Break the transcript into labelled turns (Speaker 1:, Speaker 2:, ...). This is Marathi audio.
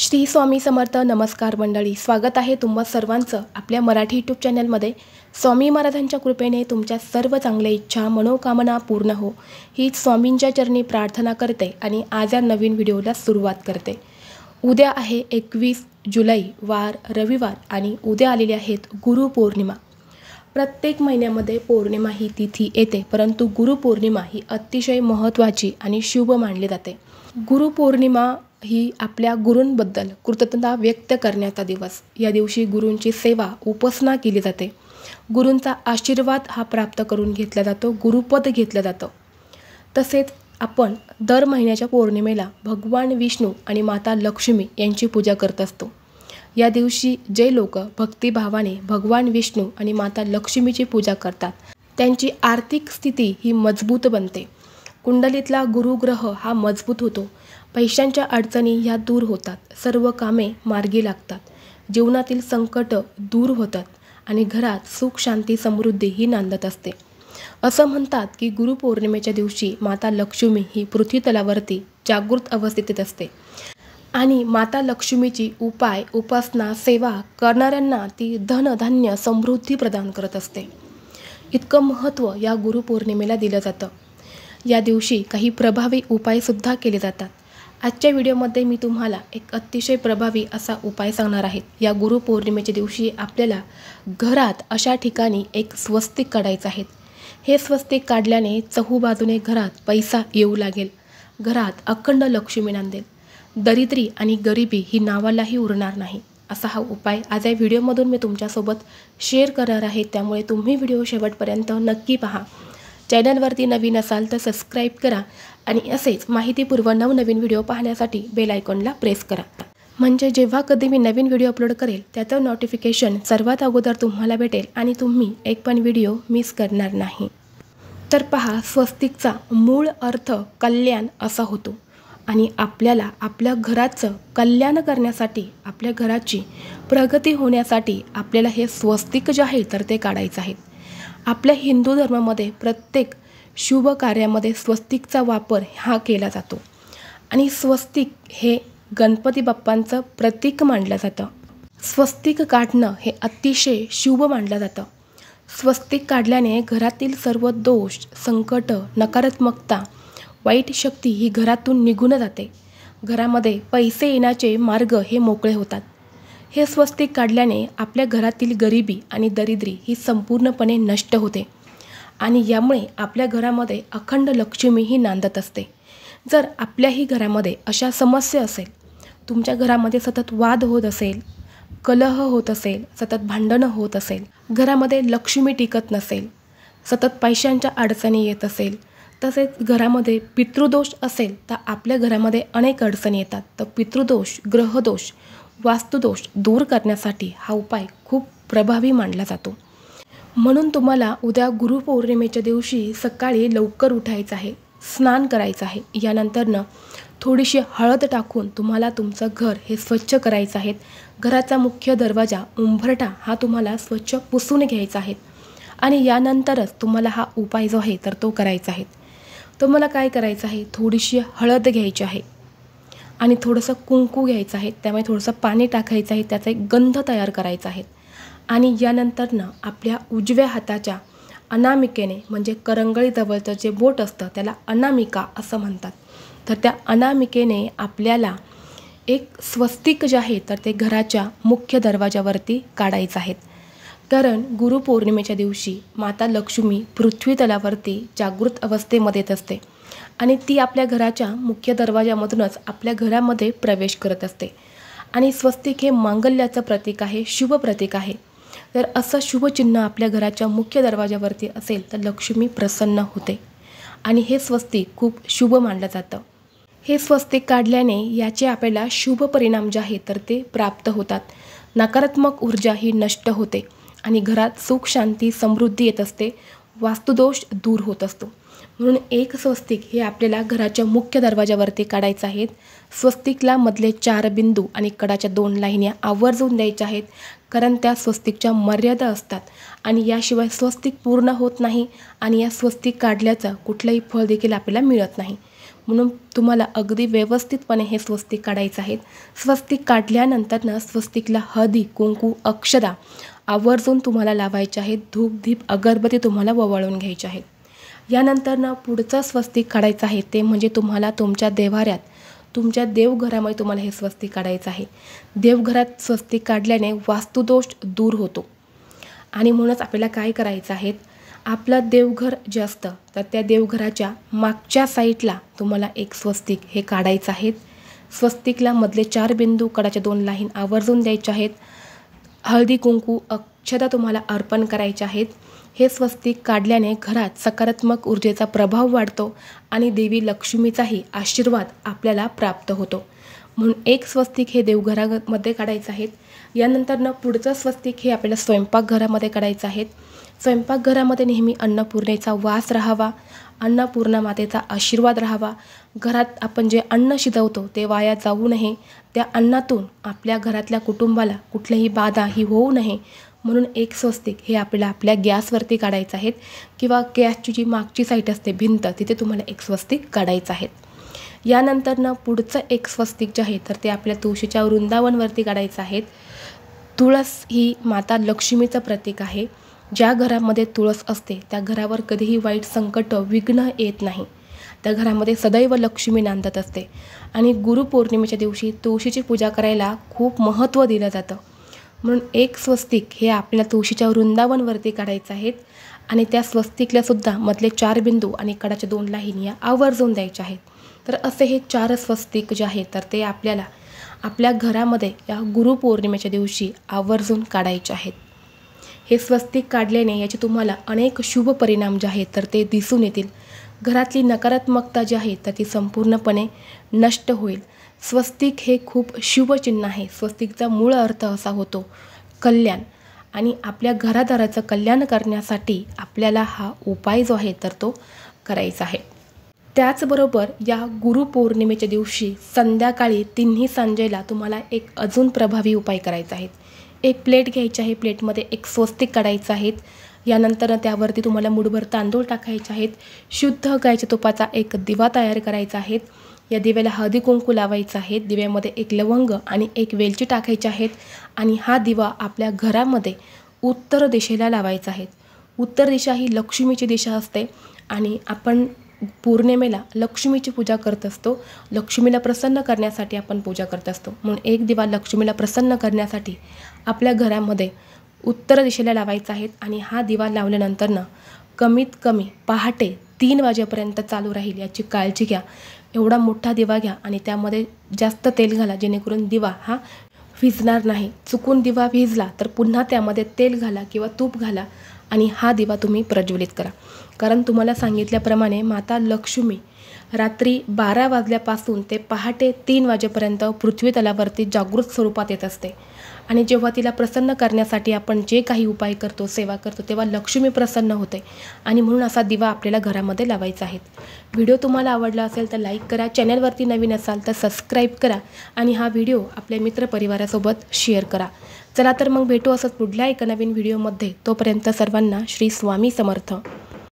Speaker 1: श्री स्वामी समर्थ. नमस्कार मंडळी, स्वागत आहे तुम्हा सर्वांचं आपल्या मराठी यूट्यूब चॅनलमध्ये. स्वामी महाराजांच्या कृपेने तुमच्या सर्व चांगल्या इच्छा मनोकामना पूर्ण हो हीच स्वामींच्या चरणी प्रार्थना करते आणि आज या नवीन व्हिडिओला सुरुवात करते. उद्या आहे 21 जुलै वार रविवार आणि उद्या आलेली आहेत गुरुपौर्णिमा. प्रत्येक महिन्यामध्ये पौर्णिमा ही तिथी येते, परंतु गुरुपौर्णिमा ही अतिशय महत्त्वाची आणि शुभ मानली जाते. गुरुपौर्णिमा ही आपल्या गुरूंबद्दल कृतज्ञता व्यक्त करण्याचा दिवस. या दिवशी गुरूंची सेवा उपासना केली जाते. गुरूंचा आशीर्वाद हा प्राप्त करून घेतला जातो, गुरुपद घेतलं जातं. तसेच आपण दर महिन्याच्या पौर्णिमेला भगवान विष्णू आणि माता लक्ष्मी यांची पूजा करत असतो. या दिवशी जे लोक भक्तिभावाने भगवान विष्णू आणि माता लक्ष्मीची पूजा करतात त्यांची आर्थिक स्थिती ही मजबूत बनते. कुंडलीतला गुरुग्रह हा मजबूत होतो. पैशांच्या अडचणी ह्या दूर होतात. सर्व कामे मार्गी लागतात. जीवनातील संकट दूर होतात आणि घरात सुख शांती समृद्धी ही नांदत असते. असं म्हणतात की गुरुपौर्णिमेच्या दिवशी माता लक्ष्मी ही पृथ्वीतलावरती जागृत अवस्थेत असते आणि माता लक्ष्मीची उपाय उपासना सेवा करणाऱ्यांना ती धनधान्य समृद्धी प्रदान करत असते. इतकं महत्त्व या गुरुपौर्णिमेला दिलं जातं. या दिवशी काही प्रभावी उपायसुद्धा केले जातात. आजच्या व्हिडिओमध्ये मी तुम्हाला एक अतिशय प्रभावी असा उपाय सांगणार आहे. या गुरुपौर्णिमेच्या दिवशी आपल्याला घरात अशा ठिकाणी एक स्वस्तिक काढायचं आहे. हे स्वस्तिक काढल्याने चहूबाजूने घरात पैसा येऊ लागेल. घरात अखंड लक्ष्मी नांदेल. दरिद्री आणि गरिबी ही नावालाही उरणार नाही. असा हा उपाय आज या व्हिडिओमधून मी तुमच्यासोबत शेअर करणार आहे. त्यामुळे तुम्ही व्हिडिओ शेवटपर्यंत नक्की पहा. चॅनलवरती नवीन असाल तर सबस्क्राईब करा आणि असेच माहितीपूर्व नवनवीन व्हिडिओ पाहण्यासाठी बेल आयकॉनला प्रेस करा. म्हणजे जेव्हा कधी मी नवीन व्हिडिओ अपलोड करेल त्याचं नोटिफिकेशन सर्वात अगोदर तुम्हाला भेटेल आणि तुम्ही एक पण व्हिडिओ मिस करणार नाही. तर पहा, स्वस्तिकचा मूळ अर्थ कल्याण असा होतो आणि आपल्याला आपल्या घराचं कल्याण करण्यासाठी आपल्या घराची प्रगती होण्यासाठी आपल्याला हे स्वस्तिक जे आहे तर ते काढायचं आहे. आपल्या हिंदू धर्मामध्ये प्रत्येक शुभ कार्यामध्ये स्वस्तिकचा वापर हा केला जातो आणि स्वस्तिक हे गणपती बाप्पांचं प्रतीक मानलं जातं. स्वस्तिक काढणं हे अतिशय शुभ मानलं जातं. स्वस्तिक काढल्याने घरातील सर्व दोष संकट नकारात्मकता वाईट शक्ती ही घरातून निघून जाते. घरामध्ये पैसे येण्याचे मार्ग हे मोकळे होतात. हे स्वस्तिक काढल्याने आपल्या घरातील गरिबी आणि दरिद्री ही संपूर्णपणे नष्ट होते आणि यामुळे आपल्या घरामध्ये अखंड लक्ष्मी ही नांदत असते. जर आपल्याही घरामध्ये अशा समस्या असेल, तुमच्या घरामध्ये सतत वाद होत असेल, कलह होत असेल, सतत भांडणं होत असेल, घरामध्ये लक्ष्मी टिकत नसेल, सतत पैशांच्या अडचणी येत असेल, तसेच घरामध्ये पितृदोष असेल तर आपल्या घरामध्ये अनेक अडचणी येतात. तर पितृदोष ग्रहदोष वास्तुदोष दूर करण्यासाठी हा उपाय खूप प्रभावी मानला जातो. म्हणून तुम्हाला उद्या गुरुपौर्णिमेच्या दिवशी सकाळी लवकर उठायचं आहे, स्नान करायचं आहे. यानंतरनं थोडीशी हळद टाकून तुम्हाला तुमचं घर हे स्वच्छ करायचं आहे. घराचा मुख्य दरवाजा उंबरठा हा तुम्हाला स्वच्छ पुसून घ्यायचा आहे आणि यानंतरच तुम्हाला हा उपाय जो आहे तर तो करायचा आहे. तुम्हाला काय करायचं आहे, थोडीशी हळद घ्यायची आहे आणि थोडंसं कुंकू घ्यायचं आहे. त्यामुळे थोडंसं पाणी टाकायचं आहे, त्याचा एक गंध तयार करायचा आहे आणि यानंतरनं आपल्या उजव्या हाताच्या अनामिकेने म्हणजे करंगळीजवळचं जे बोट असतं त्याला अनामिका असं म्हणतात. तर त्या अनामिकेने आपल्याला एक स्वस्तिक जे आहे तर ते घराच्या मुख्य दरवाजावरती काढायचं आहे. कारण गुरुपौर्णिमेच्या दिवशी माता लक्ष्मी पृथ्वी तलावरती जागृत अवस्थेमध्ये येत असते आणि ती आपल्या घराच्या मुख्य दरवाजामधूनच आपल्या घरामध्ये प्रवेश करत असते आणि स्वस्तिक हे मांगल्याचं प्रतीक आहे, शुभ प्रतीक आहे. तर असं शुभचिन्ह आपल्या घराच्या मुख्य दरवाजावरती असेल तर लक्ष्मी प्रसन्न होते आणि हे स्वस्तिक खूप शुभ मानलं जातं. हे स्वस्तिक काढल्याने याचे आपल्याला शुभ परिणाम जे आहेत तर ते प्राप्त होतात. नकारात्मक ऊर्जा ही नष्ट होते आणि घरात सुख शांती समृद्धी येत असते. वास्तुदोष दूर होत असतो. म्हणून एक स्वस्तिक हे आपल्याला घराच्या मुख्य दरवाजावरती काढायचं आहे. स्वस्तिकला मधले 4 बिंदू आणि कडाच्या 2 लाईन्या आवर्जून द्यायच्या आहेत. कारण त्या स्वस्तिकच्या मर्यादा असतात आणि याशिवाय स्वस्तिक पूर्ण होत नाही आणि या स्वस्तिक काढल्याचं कुठलंही फळ देखील आपल्याला मिळत नाही. म्हणून तुम्हाला अगदी व्यवस्थितपणे हे स्वस्तिक काढायचं आहे। स्वस्तिक काढल्यानंतर स्वस्तिकला हळदी, कुंकू, अक्षदा आवर्जून तुम्हाला लावायचे आहेत। धूप, दीप, अगरबत्ती तुम्हाला ओवाळून घ्यायची आहे। यानंतर पुढचं स्वस्तिक काढायचं आहे ते म्हणजे तुम्हाला तुमच्या देव्हाऱ्यात, तुमच्या देवघरामध्ये तुम्हाला हे स्वस्तिक काढायचं आहे। देवघरात स्वस्तिक काढल्याने वास्तुदोष दूर होतो आणि म्हणूनच आपल्याला काय करायचं आहे, आपलं देवघर जे असतं तर त्या देवघराच्या मागच्या साईडला तुम्हाला एक स्वस्तिक हे काढायचं आहे। स्वस्तिकला मधले 4 बिंदू, कडाच्या 2 लाईन आवर्जून द्यायच्या आहेत। हळदी, कुंकू, अक्षता तुम्हाला अर्पण करायचे आहेत। हे स्वस्तिक काढल्याने घरात सकारात्मक ऊर्जेचा प्रभाव वाढतो आणि देवी लक्ष्मीचाही आशीर्वाद आपल्याला प्राप्त होतो। म्हणून एक स्वस्तिक हे देवघरामध्ये काढायचं आहे। यानंतर पुढचं स्वस्तिक हे आपल्याला स्वयंपाकघरामध्ये काढायचं आहे। स्वयंपाकघरामध्ये नेहमी अन्नपूर्णेचा वास राहावा, अन्नपूर्णा मातेचा आशीर्वाद राहावा। घरात आपण जे अन्न शिजवतो ते वाया जाऊ नये, त्या अन्नातून आपल्या घरातल्या कुटुंबाला कुठलीही बाधा ही होऊ नये म्हणून एक स्वस्तिक हे आपल्याला आपल्या गॅसवरती काढायचं आहे किंवा गॅसची जी मागची साईड असते भिंत, तिथे तुम्हाला एक स्वस्तिक काढायचं आहे। यानंतर पुढचं एक स्वस्तिक जे आहे तर ते आपल्या तुळशीच्या वृंदावनवरती काढायचं आहे। तुळस ही माता लक्ष्मीचं प्रतीक आहे। ज्या घरामध्ये तुळस असते त्या घरावर कधीही वाईट संकट, विघ्न येत नाही। त्या घरामध्ये सदैव लक्ष्मी नांदत असते आणि गुरुपौर्णिमेच्या दिवशी तुळशीची पूजा करायला खूप महत्त्व दिलं जातं। म्हणून एक स्वस्तिक हे आपल्याला तुळशीच्या वृंदावनवरती काढायचं आहे आणि त्या स्वस्तिकला सुद्धा मधले 4 बिंदू आणि कडाच्या 2 लाईन या आवर्जून द्यायच्या आहेत। तर असे हे 4 स्वस्तिक जे आहेत तर ते आपल्याला आपल्या घरामध्ये या गुरुपौर्णिमेच्या दिवशी आवर्जून काढायचे आहेत। हे स्वस्तिक काढल्याने याचे तुम्हाला अनेक शुभ परिणाम जे आहेत तर ते दिसून येतील। घरातली नकारात्मकता जी आहे तर ती संपूर्णपणे नष्ट होईल। स्वस्तिक हे खूप शुभ चिन्ह आहे। स्वस्तिकचा मूळ अर्थ असा होतो कल्याण आणि आपल्या घरादाराचं कल्याण करण्यासाठी आपल्याला हा उपाय जो आहे तर तो करायचा आहे। त्याचबरोबर या गुरुपौर्णिमेच्या दिवशी संध्याकाळी 3 सांजेला तुम्हाला एक अजून प्रभावी उपाय करायचा आहे। एक प्लेट घ्यायची आहे, प्लेटमध्ये एक स्वस्तिक काढायचं आहे। यानंतर त्यावरती तुम्हाला मुठभर तांदूळ टाकायचे आहेत। शुद्ध गायच्या तुपाचा एक दिवा तयार करायचा आहे। या दिव्याला हळदी कुंकू लावायचं आहे। दिव्यामध्ये एक लवंग आणि एक वेलची टाकायची आहेत आणि हा दिवा आपल्या घरामध्ये उत्तर दिशेला लावायचा आहे। उत्तर दिशा ही लक्ष्मीची दिशा असते आणि आपण पौर्णिमेला लक्ष्मीची पूजा करत असतो। लक्ष्मीला प्रसन्न करण्यासाठी आपण पूजा करत असतो। म्हणून एक दिवा लक्ष्मीला प्रसन्न करण्यासाठी आपल्या घरामध्ये उत्तर दिशेला लावायचा आहे आणि हा दिवा लावल्यानंतर कमीत कमी पहाटे 3 वाजेपर्यंत चालू राहील याची काळजी घ्या। एवढा मोठा दिवा घ्या आणि त्यामध्ये जास्त तेल घाला जेणेकरून दिवा हा विझणार नाही। चुकून दिवा विझला तर पुन्हा त्यामध्ये तेल घाला किंवा तूप घाला आणि हा दिवा तुम्ही प्रज्वलित करा। कारण तुम्हाला सांगितल्याप्रमाणे माता लक्ष्मी रात्री 12 वाजल्यापासून ते पहाटे 3 वाजेपर्यंत पृथ्वी तलावरती जागृत स्वरूपात येत असते आणि जेव्हा तिला प्रसन्न करण्यासाठी आपण जे काही उपाय करतो, सेवा करतो, तेव्हा लक्ष्मी प्रसन्न होते आणि म्हणून असा दिवा आपल्याला घरामध्ये लावायचा आहे। व्हिडिओ तुम्हाला आवडला असेल तर लाईक करा, चॅनलवरती नवीन असाल तर सबस्क्राईब करा आणि हा व्हिडिओ आपल्या मित्रपरिवारासोबत शेअर करा। चला तर मग भेटू असंच पुढल्या एका नवीन व्हिडिओमध्ये। तोपर्यंत सर्वांना श्री स्वामी समर्थ।